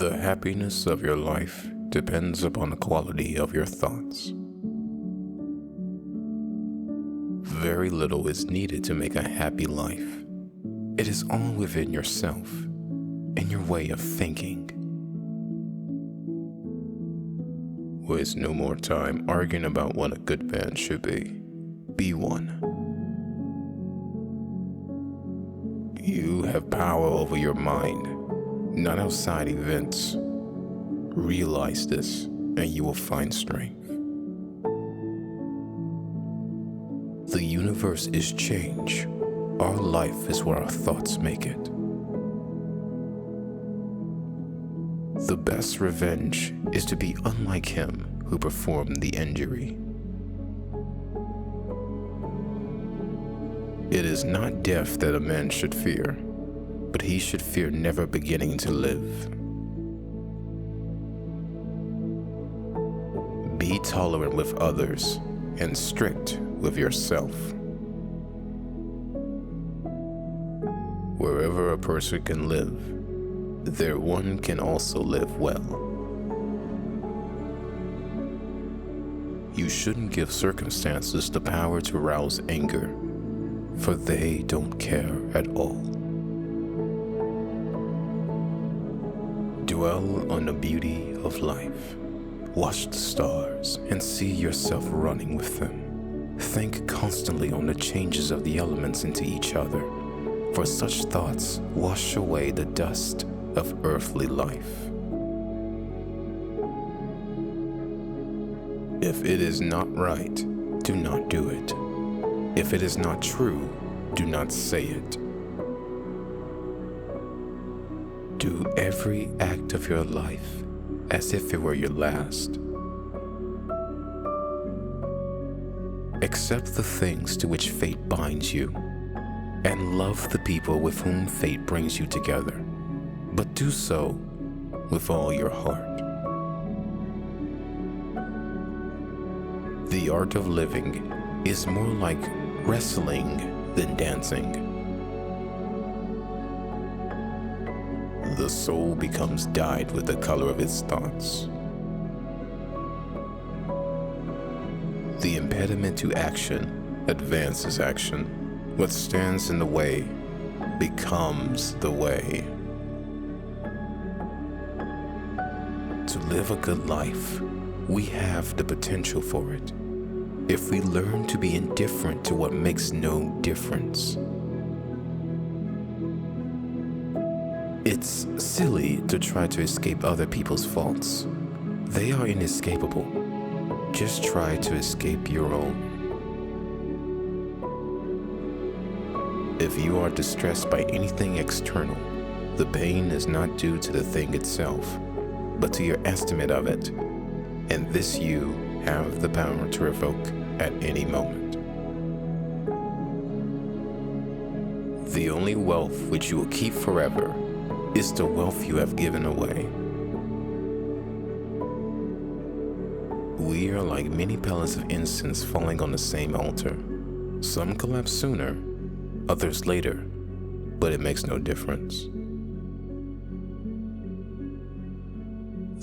The happiness of your life depends upon the quality of your thoughts. Very little is needed to make a happy life. It is all within yourself and your way of thinking. Waste no more time arguing about what a good man should be. Be one. You have power over your mind, not outside events. Realize this, and you will find strength. The universe is change. Our life is where our thoughts make it. The best revenge is to be unlike him who performed the injury. It is not death that a man should fear, but he should fear never beginning to live. Be tolerant with others and strict with yourself. Wherever a person can live, there one can also live well. You shouldn't give circumstances the power to rouse anger, for they don't care at all. Dwell on the beauty of life. Watch the stars and see yourself running with them. Think constantly on the changes of the elements into each other, for such thoughts wash away the dust of earthly life. If it is not right, do not do it. If it is not true, do not say it. Do every act of your life as if it were your last. Accept the things to which fate binds you, and love the people with whom fate brings you together, but do so with all your heart. The art of living is more like wrestling than dancing. The soul becomes dyed with the color of its thoughts. The impediment to action advances action. What stands in the way becomes the way. To live a good life, we have the potential for it, if we learn to be indifferent to what makes no difference. It's silly to try to escape other people's faults. They are inescapable. Just try to escape your own. If you are distressed by anything external, the pain is not due to the thing itself, but to your estimate of it, and this you have the power to revoke at any moment. The only wealth which you will keep forever is the wealth you have given away. We are like many pellets of incense falling on the same altar. Some collapse sooner, others later, but it makes no difference.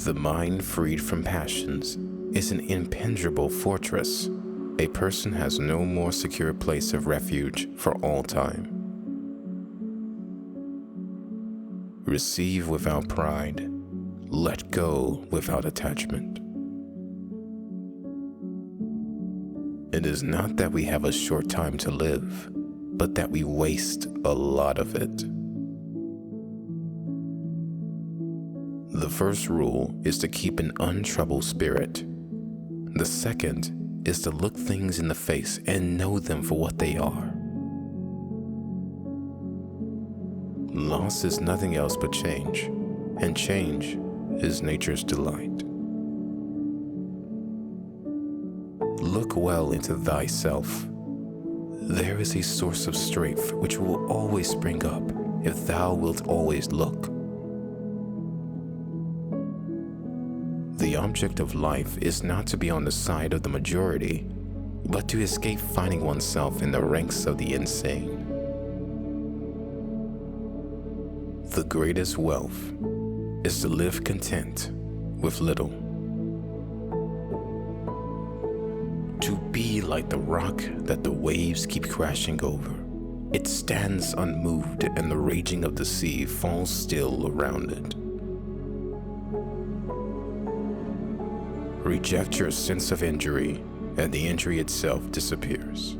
The mind freed from passions is an impenetrable fortress. A person has no more secure place of refuge for all time. Receive without pride. Let go without attachment. It is not that we have a short time to live, but that we waste a lot of it. The first rule is to keep an untroubled spirit. The second is to look things in the face and know them for what they are. Loss is nothing else but change, and change is nature's delight. Look well into thyself. There is a source of strength which will always spring up if thou wilt always look. The object of life is not to be on the side of the majority, but to escape finding oneself in the ranks of the insane. The greatest wealth is to live content with little. To be like the rock that the waves keep crashing over. It stands unmoved and the raging of the sea falls still around it. Reject your sense of injury and the injury itself disappears.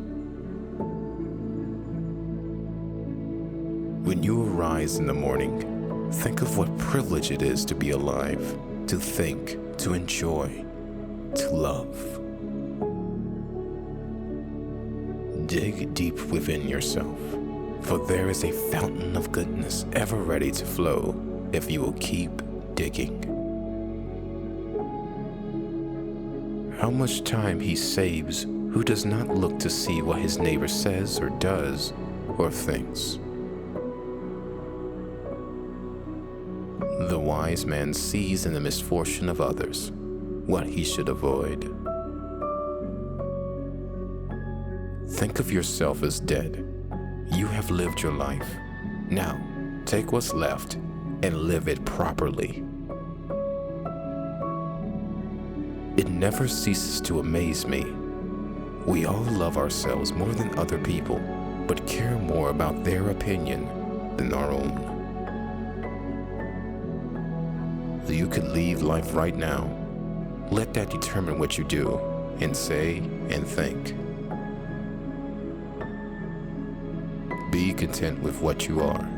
When you arise in the morning, think of what privilege it is to be alive, to think, to enjoy, to love. Dig deep within yourself, for there is a fountain of goodness ever ready to flow if you will keep digging. How much time he saves who does not look to see what his neighbor says or does or thinks. The wise man sees in the misfortune of others what he should avoid. Think of yourself as dead. You have lived your life. Now, take what's left and live it properly. It never ceases to amaze me. We all love ourselves more than other people, but care more about their opinion than our own. You could leave life right now. Let that determine what you do and say and think. Be content with what you are,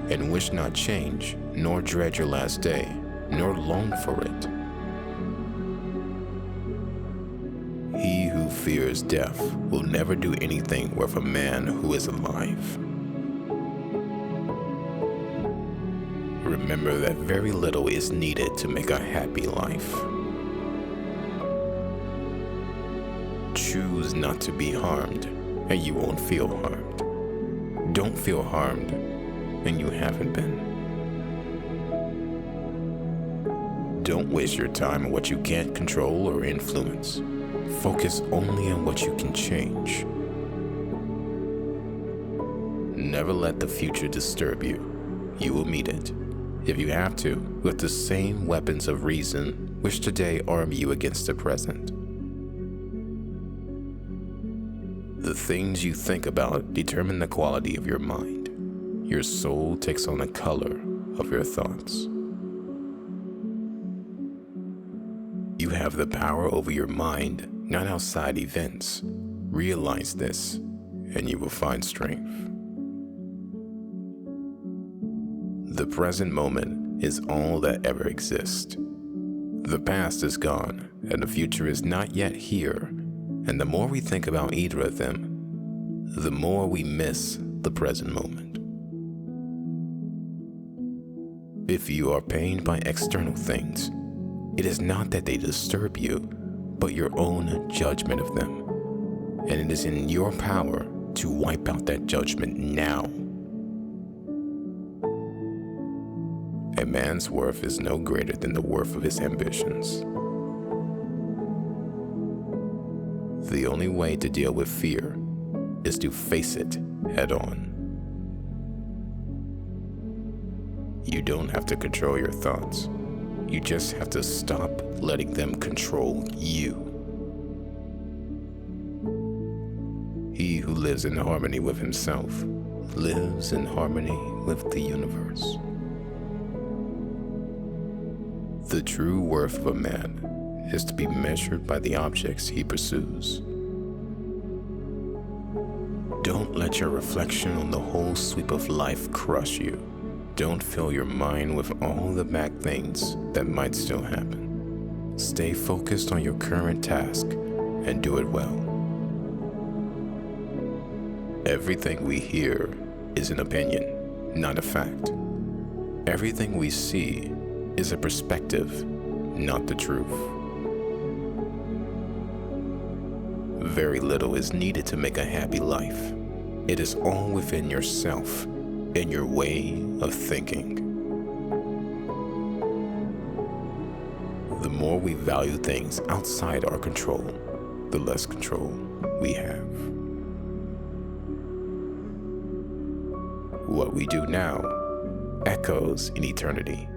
and wish not change, nor dread your last day, nor long for it. He who fears death will never do anything worth a man who is alive. Remember that very little is needed to make a happy life. Choose not to be harmed, and you won't feel harmed. Don't feel harmed, and you haven't been. Don't waste your time on what you can't control or influence. Focus only on what you can change. Never let the future disturb you. You will meet it, if you have to, with the same weapons of reason which today arm you against the present. The things you think about determine the quality of your mind. Your soul takes on the color of your thoughts. You have the power over your mind, not outside events. Realize this, and you will find strength. The present moment is all that ever exists. The past is gone, and the future is not yet here. And the more we think about either of them, the more we miss the present moment. If you are pained by external things, it is not that they disturb you, but your own judgment of them. And it is in your power to wipe out that judgment now. A man's worth is no greater than the worth of his ambitions. The only way to deal with fear is to face it head on. You don't have to control your thoughts. You just have to stop letting them control you. He who lives in harmony with himself lives in harmony with the universe. The true worth of a man is to be measured by the objects he pursues. Don't let your reflection on the whole sweep of life crush you. Don't fill your mind with all the bad things that might still happen. Stay focused on your current task and do it well. Everything we hear is an opinion, not a fact. Everything we see is a perspective, not the truth. Very little is needed to make a happy life. It is all within yourself and your way of thinking. The more we value things outside our control, the less control we have. What we do now echoes in eternity.